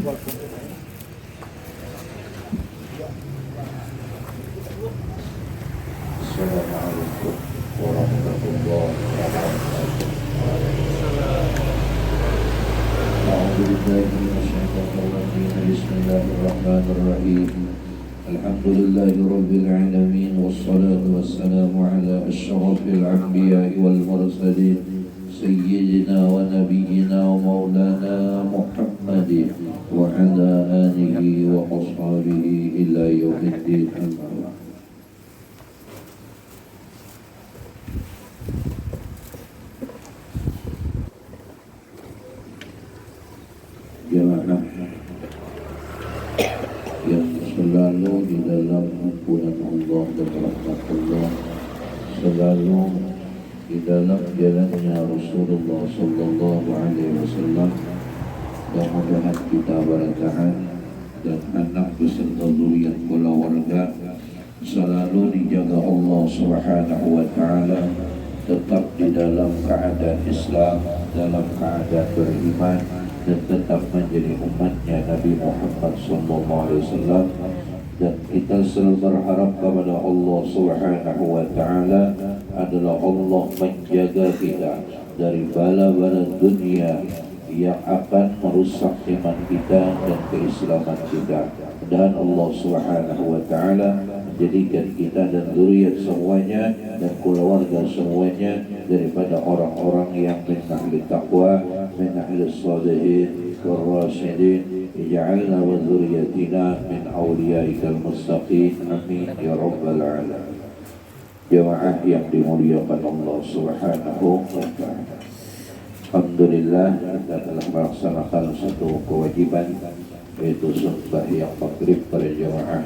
Assalamualaikum warahmatullahi wabarakatuh. A'udzubillahi minasyaitonir rajim. Bismillahirrahmanirrahim. Alhamdulillahirabbil alamin wassalatu wassalamu ala asyrafil anbiya'i wal mursalin sayyidina wa nabiyyina wa maulana Muhammadin wa ala alihi wa ashabihi ila yaumiddin. Jamaah yang selalu di dalam ampunan Allah dan rahmat Allah, selalu di dalam jalannya Rasulullah sallallahu alaihi wasallam, mudah-mudahan kita barakahan dan anak beserta zuriat keluarga selalu dijaga Allah Subhanahu wa taala, tetap di dalam keadaan Islam, dalam keadaan beriman, dan tetap menjadi umatnya Nabi Muhammad SAW. Dan kita selalu berharap kepada Allah Subhanahu wa taala adalah Allah menjaga kita dari bala-bala dunia yang akan merusak iman kita dan keislaman kita. Dan Allah Subhanahu wa taala menjadikan kita dan zuriat semuanya dan keluarga semuanya daripada orang-orang yang min ahli taqwa, min ahli salihin wal rasyidin. Ij'alna wa dzurriyyatina min awliyaikal mustaqim. Amin ya rabbal alamin. Jamaah yang dimuliakan Allah Subhanahu wa taala. Alhamdulillah, kita telah melaksanakan satu kewajiban, yaitu sembahyang maghrib pada jamaah.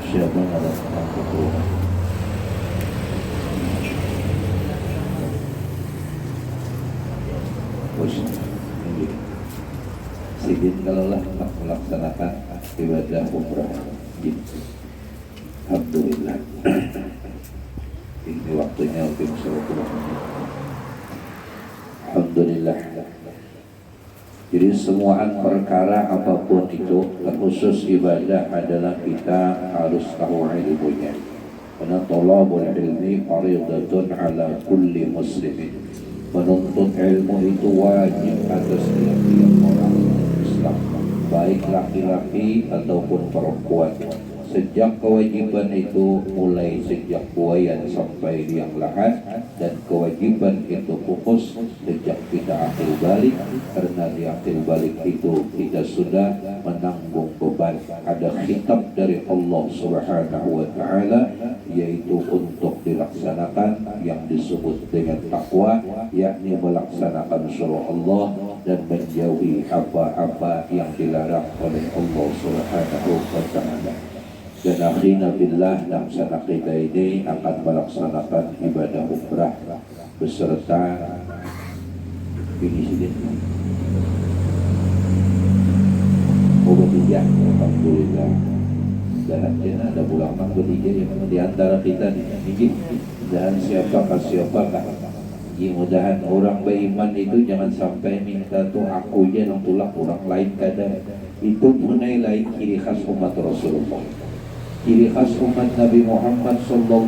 Siapa yang ada keperluan? Sidin kalaulah melaksanakan ibadah umrah. Alhamdulillah. Ini waktunya untuk sholat. Alhamdulillah. Jadi semua perkara apapun itu, terkhusus ibadah adalah kita harus tahu ilmunya. Karena thalabul ilmi fardhatun ala kulli muslimin. Menuntut ilmu itu wajib atas setiap orang Islam, baik laki-laki ataupun perempuan. Sejak kewajiban itu mulai sejak buayan sampai liang lahat, dan kewajiban itu fokus sejak kita akhir balik, karena di akhir balik itu kita sudah menanggung beban. Ada khitab dari Allah Subhanahu wa taala, yaitu untuk dilaksanakan yang disebut dengan takwa, yakni melaksanakan syara Allah dan menjauhi apa-apa yang dilarang oleh Allah Subhanahu wa taala. Dan akhirnya billah, laksana kita ini akan melaksanakan ibadah umrah beserta ini sedikit bertiga. Alhamdulillah, dan akhirnya ada pulang bertiga yang di antara kita ini. Dan siapakah mudah-mudahan orang beriman itu jangan sampai minta tuh aku aja yang tulak orang lain kadang. Itu mengenai lain ciri khas umat Rasulullah. Ciri khas umat Nabi Muhammad SAW,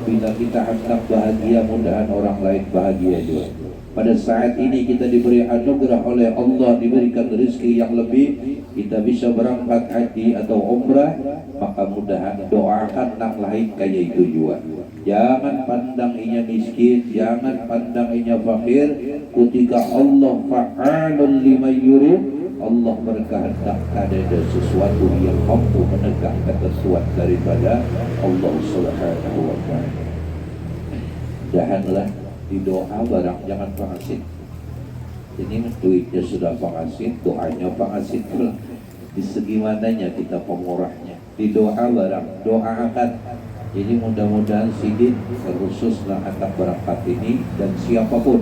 bila kita hendak bahagia, mudahan orang lain bahagia juga. Pada saat ini kita diberi anugerah oleh Allah, diberikan rezeki yang lebih, kita bisa berangkat haji atau umrah, maka mudahan doakan nak lain kayak itu juga. Jangan pandang inya miskin, jangan pandang inya fakir. Ketika Allah fa'alun lima yurid, Allah berkehendak ada sesuatu yang mampu menegakkan sesuatu daripada Allah Subhanahu wa taala. Janganlah di doa barang jangan pengasit. Ini duitnya sudah pengasit, doanya pengasit pula. Di segi mananya kita pemurahnya. Di doa barang doakan. Jadi mudah-mudahan sidin khususlah hendak berangkat ini, dan siapapun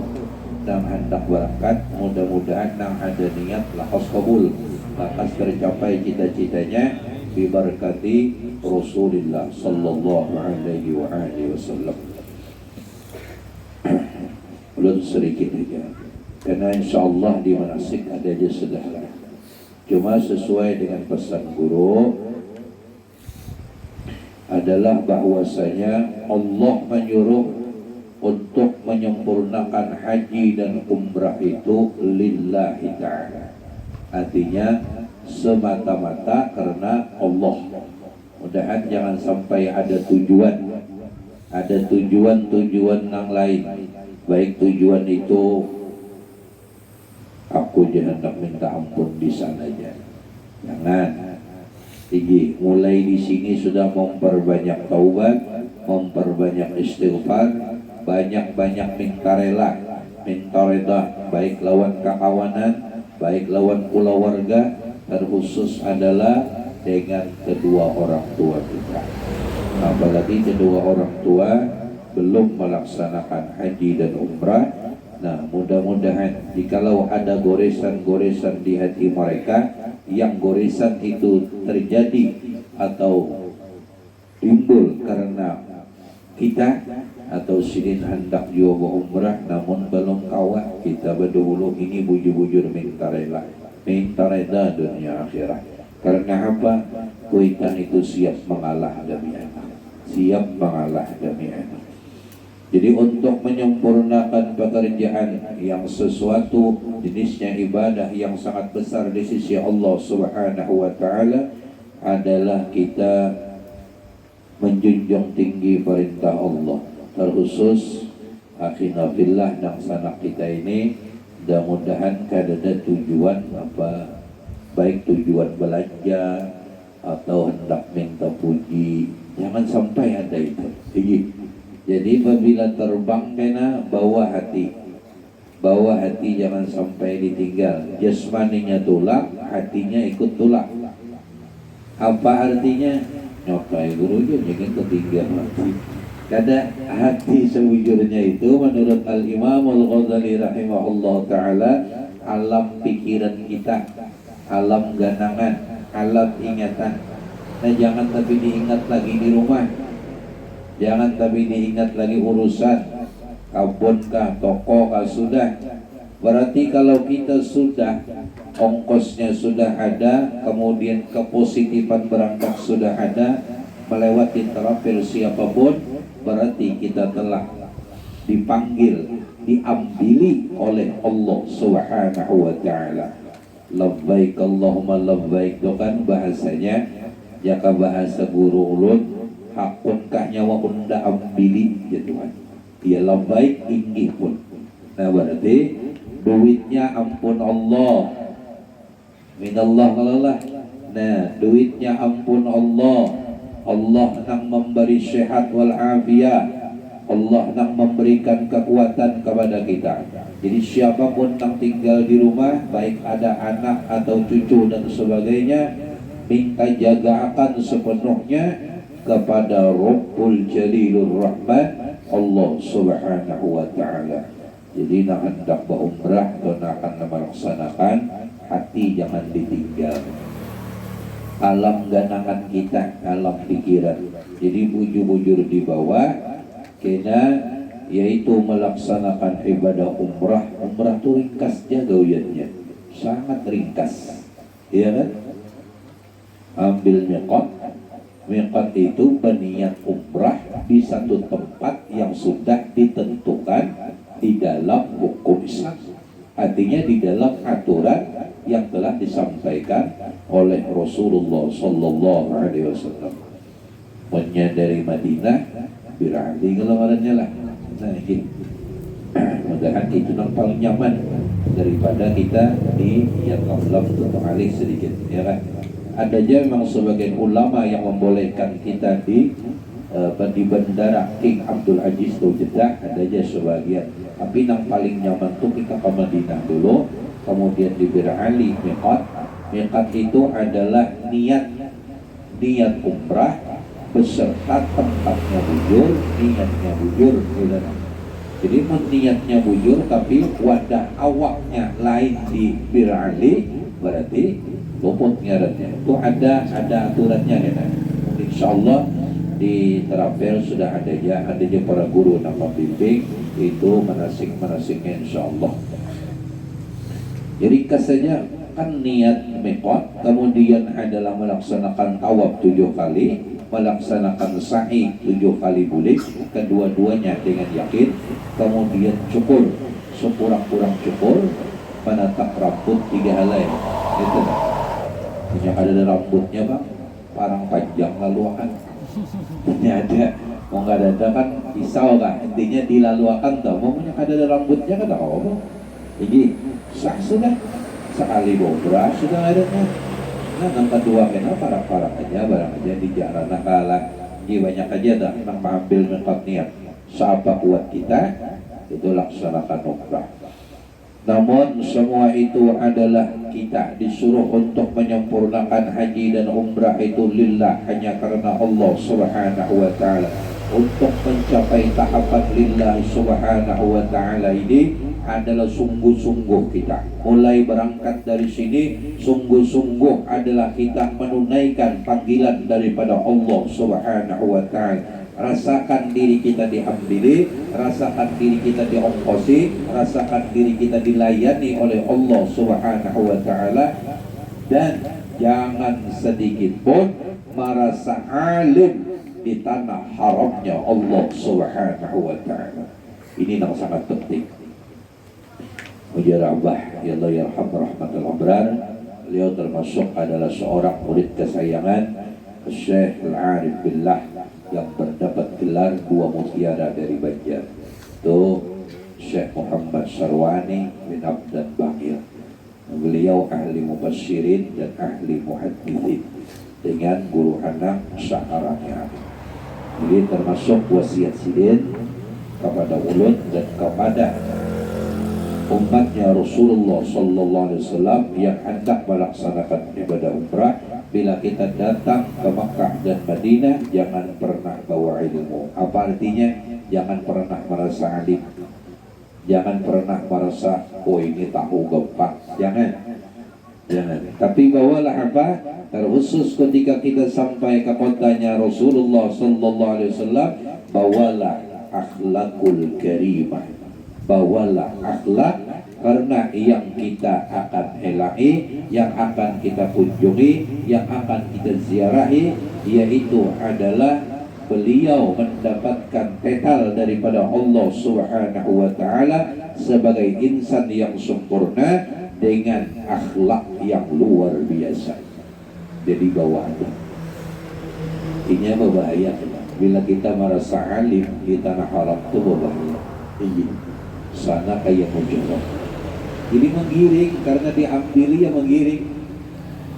yang hendak berangkat, mudah-mudahan yang ada niat lahas kabul, akan tercapai cita-citanya bibarakati Rasulullah sallallahu alaihi wasallam. Belum sedikit saja. Karena insya Allah di manasik ada aja sederhana. Cuma sesuai dengan pesan guru adalah bahwasanya Allah menyuruh untuk menyempurnakan haji dan umrah itu lillahi ta'ala. Artinya semata-mata karena Allah. Mudahan jangan sampai ada tujuan yang lain. Baik tujuan itu aku hendak minta ampun di sana aja. Jangan. Jadi mulai di sini sudah memperbanyak taubat, memperbanyak istighfar, banyak-banyak minta rela, minta reda, baik lawan kekawanan, baik lawan keluarga, terkhusus adalah dengan kedua orang tua kita. Apalagi kedua orang tua belum melaksanakan haji dan umrah. Nah, mudah-mudahan jikalau ada goresan-goresan di hati mereka, yang goresan itu terjadi atau timbul karena kita atau sidin hendak juga umrah namun belum kawat, kita berdahulu ini bujur-bujur minta reda dunia akhirat. Karena apa? Kita itu siap mengalah demi anak, siap mengalah demi anak. Jadi untuk menyempurnakan pekerjaan yang sesuatu jenisnya ibadah yang sangat besar di sisi Allah Subhanahu wa ta'ala adalah kita menjunjung tinggi perintah Allah. Terkhusus akhina fillah dan sanak kita ini, mudah-mudahan kada ada tujuan apa, baik tujuan belanja atau hendak minta puji, jangan sampai ada itu. Jadi apabila terbang kena bawa hati jangan sampai ditinggal. Jasmaninya tulak, hatinya ikut tulak. Apa artinya? Nyokai guru je jangan ketinggal hati. Kada hati sewujudnya itu menurut Al-Imam Al-Ghazali rahimahullah ta'ala alam pikiran kita, alam ganangan, alam ingatan. Nah jangan tapi diingat lagi di rumah, jangan tapi diingat lagi urusan kabun kah, toko kah, sudah. Berarti kalau kita sudah ongkosnya sudah ada, kemudian kepositifan berangkat sudah ada, melewati terapir siapapun, berarti kita telah dipanggil, diambili oleh Allah Subhanahu wa ta'ala. Labbaik Allahumma labbaik itu kan bahasanya, jaka bahasa guru ulun, hakun kah nyawa unda ambili ya Tuhan. Ya labbaik inggih pun. Nah berarti duitnya ampun Allah, minallah kalalah. Nah duitnya ampun Allah, Allah nang memberi sehat wal afiyah, Allah nang memberikan kekuatan kepada kita. Jadi siapapun yang tinggal di rumah, baik ada anak atau cucu dan sebagainya, minta jagakan sepenuhnya kepada Rabbul Jalilur Rahman Allah Subhanahu wa ta'ala. Jadi nak hendak berumrah atau nak akan melaksanakan, hati jangan ditinggal. Alam ganangan kita, alam pikiran. Jadi bujur-bujur di bawah, kena yaitu melaksanakan ibadah umrah. Umrah itu ringkas aja gawiannya, sangat ringkas, iya kan? Ambil miqat. Miqat itu peniat umrah di satu tempat yang sudah ditentukan di dalam hukum Islam. Artinya di dalam aturan yang telah disampaikan oleh Rasulullah Sallallahu Alaihi Wasallam. Dari Madinah, berarti kelemarannya lah. Nah ini, mudahan itu yang paling nyaman daripada kita di yang Allah untuk alih sedikit, ya kan? Ada aja memang sebagian ulama yang membolehkan kita di bandara King Abdul Aziz atau Jeddah, ada aja sebagian. Tapi yang paling nyaman tuh kita ke Madinah dulu, kemudian di Bir Ali miqat. Miqat itu adalah niat umrah beserta tempatnya bujur, niatnya bujur. Jadi niatnya bujur tapi wadah awaknya lain di Bir Ali, berarti luput ngarannya. Itu ada aturannya ya. Insyaallah di Terapel sudah ada ya para guru nama bimbing itu manasik-manasiknya insyaallah. Jadi ringkas saja, kan niat miqat, kemudian adalah melaksanakan tawaf 7 kali, melaksanakan sa'i 7 kali bulik, kedua-duanya dengan yakin, kemudian cukur, sekurang-kurang cukur, menatap rambut 3 helai. Itu punya ada rambutnya bang, parang panjang laluan. Ini ada, mau nggak ada kan pisau kan, intinya dilaluakan tau, mau punya ada rambutnya kan tau apa. Jadi sah sudah, sekali bobra sudah adanya. Nah yang kedua kenapa parang-parang aja, barang aja di jalan kalah. Jadi banyak aja dah yang mengambil mentok niat. Siapa kuat kita, itu laksanakan umrah. Namun semua itu adalah kita disuruh untuk menyempurnakan haji dan umrah itu lillah, hanya karena Allah Subhanahu wa ta'ala. Untuk mencapai tahapan lillah Subhanahu wa ta'ala ini adalah sungguh-sungguh kita. Mulai berangkat dari sini, sungguh-sungguh adalah kita menunaikan panggilan daripada Allah Subhanahu wa ta'ala. Rasakan diri kita diambili, rasakan diri kita diongkosi, rasakan diri kita dilayani oleh Allah Subhanahu wa ta'ala. Dan jangan sedikit pun merasa alim di tanah haramnya Allah Subhanahu wa ta'ala. Ini yang sangat penting. Mujarabah ya Allah yarham rahmatul abrar. Beliau termasuk adalah seorang murid kesayangan Syekh Al-Arif Billah yang mendapat gelar 2 mutiara dari Banjar. Itu Syekh Muhammad Sarwani bin Abdan Bakir. Beliau ahli mufassirin dan ahli muhaddithin dengan guru anak Sa'aranya. Jadi termasuk wasiat sidin kepada ulun dan kepada umatnya Rasulullah Sallallahu Alaihi Wasallam yang hendak melaksanakan ibadah umrah. Bila kita datang ke Makkah dan Madinah, jangan pernah bawa ilmu. Apa artinya? Jangan pernah merasa alim, jangan pernah merasa oh ini tahu gempa, jangan. Tapi bawalah apa? Terkhusus ketika kita sampai ke kotanya Rasulullah Sallallahu Alaihi Wasallam, bawalah akhlakul karimah, bawalah akhlak. Karena yang kita akan helai, yang akan kita kunjungi, yang akan kita ziarahi, yaitu adalah beliau mendapatkan tetal daripada Allah Subhanahu wa ta'ala sebagai insan yang sempurna dengan akhlak yang luar biasa. Jadi bawahnya ini berbahaya. Bila kita merasa alim di tanah haram itu berbahaya. Sana kayak mujarab. Jadi menggiring, karena diambili ya menggiring.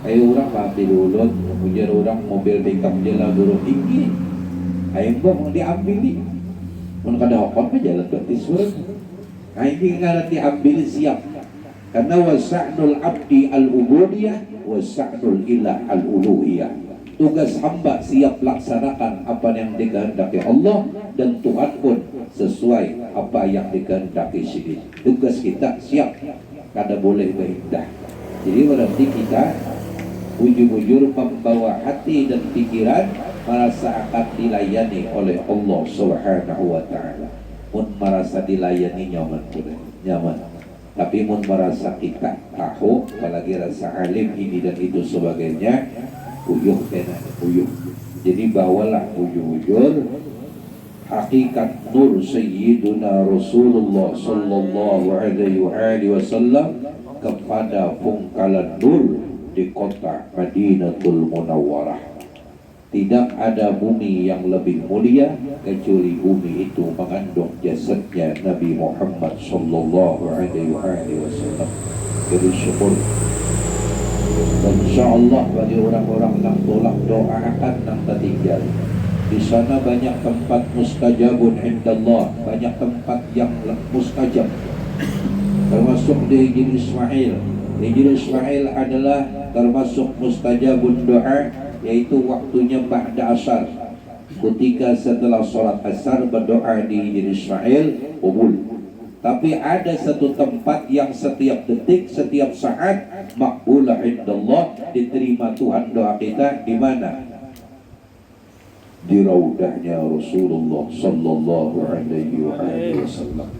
Kayak orang ambil ulun, ujar orang mobil pickup jalan durung tinggi. Kayak mau diambili. Mun kada hokon mah jalan betis urang. Kayak kada diambili siap. Karena wasa'nul abdi al-ubudiyah, wasa'nul ilah al-uluhiyah. Tugas hamba siap laksanakan apa yang dikehendaki Allah, dan Tuhan pun sesuai apa yang dikehendaki sini. Tugas kita siap, kada boleh berindah. Jadi berarti kita ujur-ujur membawa hati dan pikiran merasa akan dilayani oleh Allah Subhanahu wa ta'ala. Mun merasa dilayani nyaman. Tapi mun merasa kita tahu, apalagi rasa alim ini dan itu sebagainya, uyuh. Jadi bawalah ujur-ujur hakikat nur Sayyiduna Rasulullah Sallallahu Alaihi Wasallam kepada pungkalan nur di kota Madinatul Munawwarah. Tidak ada bumi yang lebih mulia kecuali bumi itu mengandung jasadnya Nabi Muhammad Sallallahu Alaihi Wasallam. Jadi syukur. Dan insyaAllah bagi orang-orang yang tolak doa akan yang tertinggal. Di sana banyak tempat mustajabun indallah, banyak tempat yang mustajab. Termasuk di Hijri Ismail. Hijri Ismail adalah termasuk mustajabun doa, yaitu waktunya ba'da asar. Ketika setelah sholat asar berdoa di Hijri Ismail, qabul. Tapi ada satu tempat yang setiap detik, setiap saat makbulah indallah, diterima Tuhan doa kita. Di mana? Di raudahnya Rasulullah Sallallahu Alaihi Wasallam.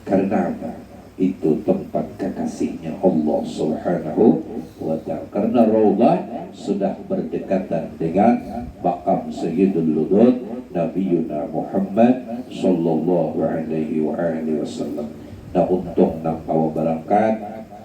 Karena apa? itu tempat kekasihnya Allah Subhanahu wa ta'ala. Karena Raudhah sudah berdekatan dengan makam Sayyidul Ludud Nabiyuna Muhammad sallallahu alaihi wasallam. Nah, untuk nangkawa berangkat,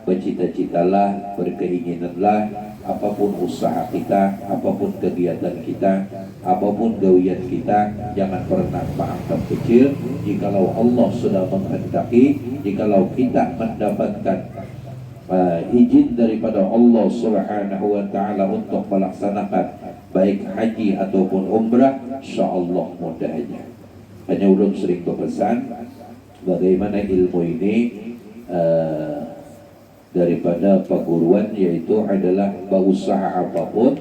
bercita-citalah, berkeinginanlah, apapun usaha kita, apapun kegiatan kita, apapun gawian kita, jangan pernah menganggap kecil. Jikalau Allah sudah menghendaki, jikalau kita mendapatkan izin daripada Allah Subhanahu wa ta'ala untuk melaksanakan baik haji ataupun umrah, insyaallah mudahnya. Hanya ulun sering berpesan bagaimana ilmu ini daripada perguruan, yaitu adalah berusaha apapun,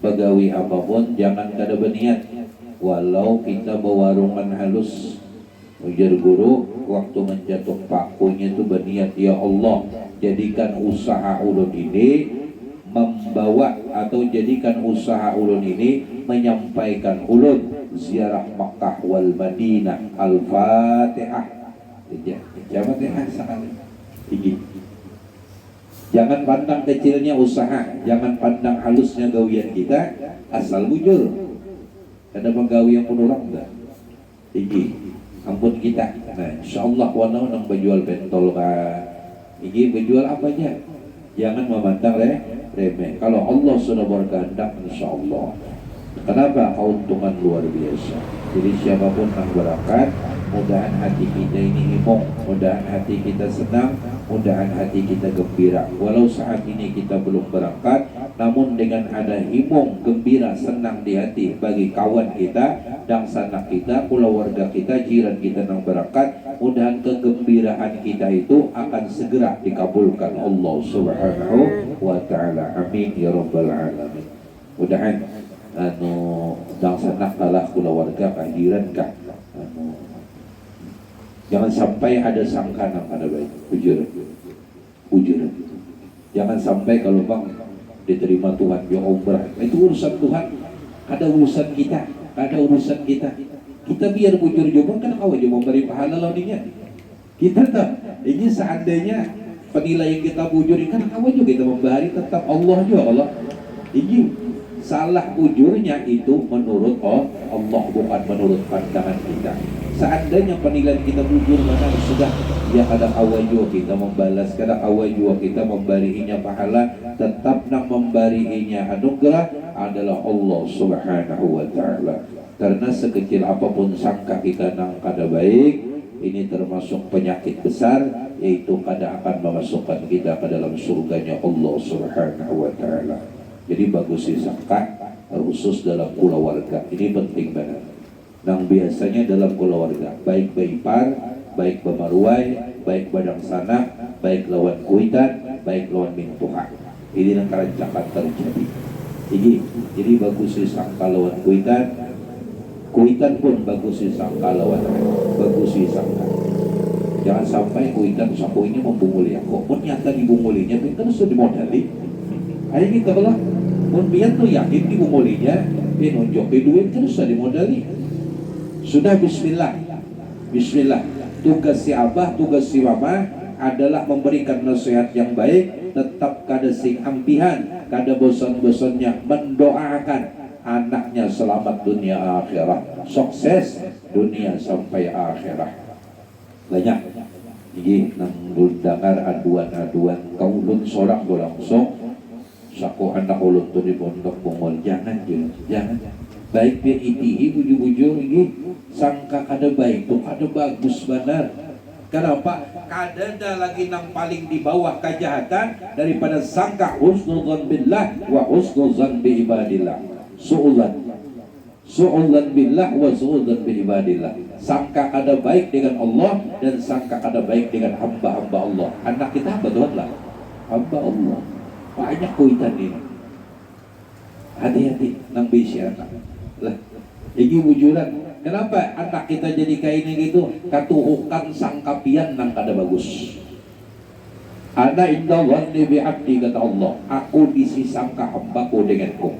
begawi apapun, jangan kada berniat. Walau kita berwarungan halus, ujar guru, waktu menjatuh pakunya itu berniat, ya Allah, jadikan usaha ulun ini membawa atau jadikan usaha ulun ini menyampaikan ulun ziarah Makkah wal Madinah. Al-Fatihah. Al-Fatihah sekali. Jangan pandang kecilnya usaha, jangan pandang halusnya gawian kita, asal bujur. Ada penggawi yang pun orang enggak? Ampun kita. Nah, insyaallah walau nang berjual pentol iki berjual apa aja. Jangan memandang remeh. Kalau Allah sudah berkehendak, insyaallah. Kenapa? Keuntungan luar biasa. Jadi siapapun yang berangkat, mudahan hati kita ini himong, mudahan hati kita senang, mudahan hati kita gembira. Walau saat ini kita belum berangkat, namun dengan ada himong, gembira, senang di hati bagi kawan kita, dan sanak kita, keluarga kita, jiran kita yang berangkat, mudahan kegembiraan kita itu akan segera dikabulkan Allah Subhanahu wa ta'ala. Amin ya rabbal alamin. Mudahan dan sanak kalah keluarga kah, jiran kah, jangan sampai ada sangka yang ada baik, ujuran. Jangan sampai kalau bang diterima Tuhan ya umrah, itu urusan Tuhan, ada urusan kita, ada urusan kita. Kita biar bujur juga kan kau aja memberi pahala lawannya. Kita tak, ini seandainya penilaian kita bujur kan kau juga kita memberi, tetap Allah juga Allah. Ini salah ujurnya itu menurut Allah, bukan menurut pandangan kita. Seandainya penilaian kita bujur, maka sudah ya kadang awal juga kita membalas, kadang awal juga kita memberinya pahala, tetap nak memberinya anugerah adalah Allah Subhanahu wa ta'ala. Karena sekecil apapun sangka kita nang kada baik, ini termasuk penyakit besar, yaitu kada akan memasukkan kita ke dalam surganya Allah Subhanahu wa ta'ala. Jadi bagus disangka, khusus dalam keluarga. Ini penting banget. Nang biasanya dalam keluarga, baik beipar, baik bemaruai, baik badang sana, baik lawan kuitan, baik lawan mintuha. Ini yang kerancakan terjadi. Jadi bagus disangka lawan kuitan, kuitan pun bagus disangka lawan, bagus disangka. Jangan sampai kuitan sakuinya membunguli aku. Pun nyata dibungulinya, kan sudah dimodali. Ayo kita belah. Pun biar tuh yakin dibungulinya, nunjukin duit kan sudah dimodali. Sudah bismillah. Bismillah. Tugas si abah, tugas si mama adalah memberikan nasihat yang baik, tetap kada sing ampihan, kada bosan-bosannya mendoakan anaknya selamat dunia akhirat, sukses dunia sampai akhirat. Banyak. Ini nang dengar aduan-aduan kaulun sorak do langsung. Saku anak ulun tu di pondok bongol, jangan. Baik dia iti bujur-bujur ini sangka kada baik tu kada bagus benar. Kenapa? Kada ada lagi nang paling di bawah kejahatan daripada sangka husnuzan billah wa husnuzan bi ibadillah. Su'udzan billah wa su'udzan bi ibadillah. Sangka kada baik dengan Allah dan sangka kada baik dengan hamba-hamba Allah. Anak kita hamba Tuhan lah, hamba Allah. Banyak kuitan ini. Hati-hati nang bisi anak. Lah, ini wujudan. Kenapa anak kita jadi kayak ini gitu? Katuhukan sangkapian nang kada bagus. Ana inda dhanni bi abdi, kata Allah, aku di sangka hambaku denganku.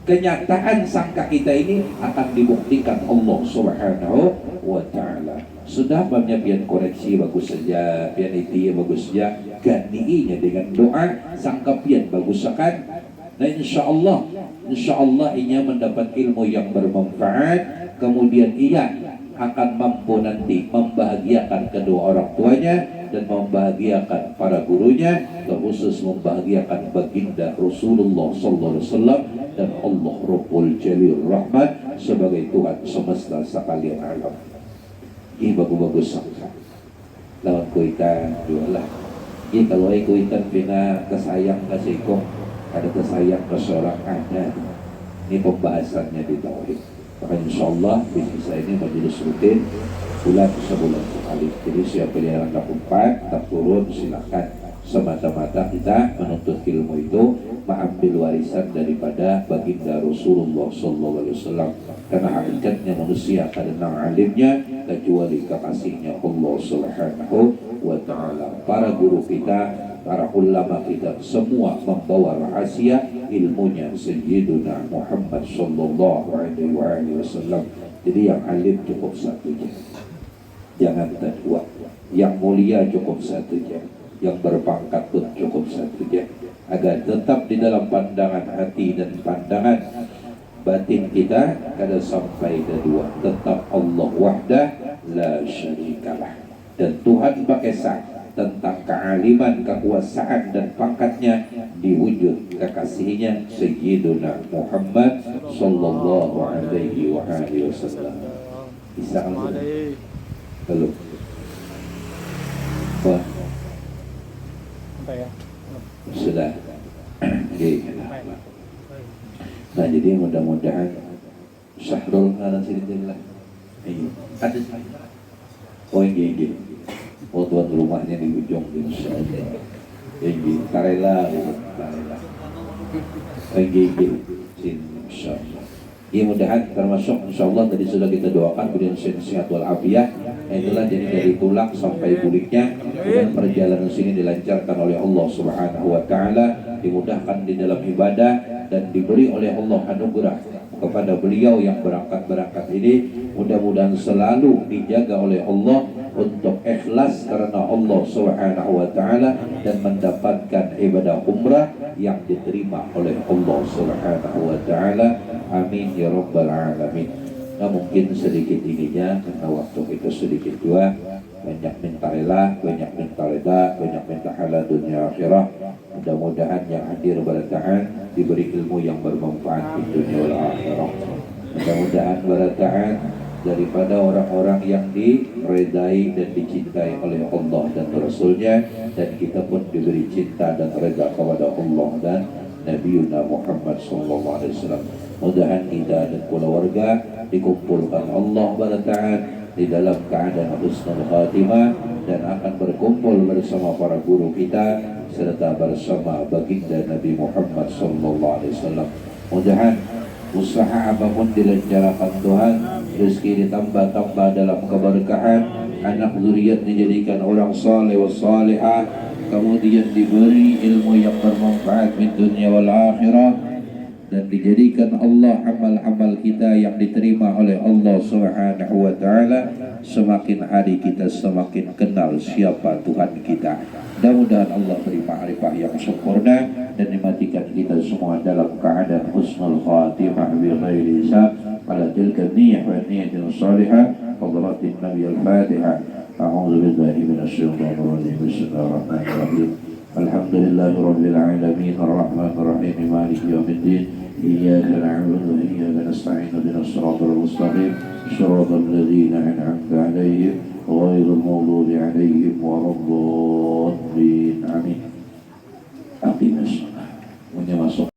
Kenyataan sangka kita ini akan dibuktikan Allah Subhanahu wa Ta'ala. Sudah babnya pian koreksi bagus saja, pian itu bagus saja, gantinya dengan doa sangka pian bagus akan. Nah insya Allah ia mendapat ilmu yang bermanfaat, kemudian ia akan mampu nanti membahagiakan kedua orang tuanya dan membahagiakan para gurunya, terkhusus membahagiakan baginda Rasulullah Sallallahu Alaihi Wasallam dan Allah Rabbul Jalil Rahman sebagai Tuhan semesta sekalian alam. Ini bagus-bagus sangka lawan kuitan jualah. Ini kalau kuitan pina kesayang kasih kok ada kesayang ke seorang anak. Ini pembahasannya di tauhid. Maka insyaallah bisnis saya ini majelis rutin sebulan sekali. Jadi siapa yang dapat tak turun silakan. Semata-mata kita menuntut ilmu itu mengambil warisan daripada baginda Rasulullah Sallallahu Alaihi Wasallam. Karena hakikatnya manusia karena alimnya kecuali kekasihnya Allah Subhanahu wa Ta'ala. Para guru kita, para ulama kita semua membawa rahasia ilmunya Sayyiduna Muhammad Sallallahu Alaihi Wasallam. Jadi yang alim cukup satu je, jangan dua. Yang mulia cukup satu je, yang berpangkat pun cukup satu je, agar tetap di dalam pandangan hati dan pandangan batin kita kada sampai kedua, tetap Allah wahdah la syarikalah. Dan Tuhan berkisah tentang kealiman, kekuasaan dan pangkatnya diwujud kekasihnya Sayyiduna Muhammad Sallallahu Alaihi Wasallam. Bisa belum? Wah, sudah. Nah jadi mudah-mudahan Syahrul ngaran sinilah. Ada ini. Oh tuan rumahnya di ujung insyaallah. Tarela. Insyaallah. Ya mudahan termasuk insyaallah tadi sudah kita doakan kemudian sehat wal afiat. Itulah jadi dari tulang sampai kulitnya, kemudian perjalanan sini dilancarkan oleh Allah Subhanahu wa Ta'ala, dimudahkan di dalam ibadah dan diberi oleh Allah anugerah kepada beliau yang berangkat ini. Mudah-mudahan selalu dijaga oleh Allah untuk ikhlas karena Allah Subhanahu wa Ta'ala dan mendapatkan ibadah umrah yang diterima oleh Allah Subhanahu wa Ta'ala. Amin ya rabbal alamin. Nah mungkin sedikit ininya karena waktu kita sedikit dua. Banyak minta rela, banyak minta reda, banyak minta halal dunia akhirah. Mudah-mudahan yang hadir barataan diberi ilmu yang bermanfaat di dunia wal akhirah. Mudah-mudahan barataan daripada orang-orang yang diredai dan dicintai oleh Allah dan Rasulnya, dan kita pun diberi cinta dan reda kepada Allah dan Nabi Muhammad SAW. Mudah-mudahan kita dan keluarga dikumpulkan Allah barataan di dalam keadaan husnul khatimah dan akan berkumpul bersama para guru kita serta bersama baginda Nabi Muhammad SAW. Mudah-mudahan usaha apapun dilancarkan Tuhan, rezeki ditambah-tambah dalam keberkahan, anak zuriat dijadikan orang saleh wa salihah, kemudian diberi ilmu yang bermanfaat di dunia wal akhirah, dan dijadikan Allah amal-amal kita yang diterima oleh Allah Subhanahu wa Ta'ala. Semakin hari kita semakin kenal siapa Tuhan kita. Mudah-mudahan Allah beri ma'rifah yang sempurna dan dimatikan kita semua dalam keadaan husnul khatimah bi ghairi hisab ala tilka niyyah wa niyyatin salihah. Hadratin Nabi al-Fatihah. A'udzu billahi minasyaitonir rajim. Bismillahirrahmanirrahim. Alhamdulillahi rabbil alamin arrahmanir rahim maliki yaumiddin. Iyyaka na'budu wa iyyaka nasta'in ihdinas siratal mustaqim siratal ladzina an'amta 'alaihim ghairil maghdubi 'alaihim waladdallin.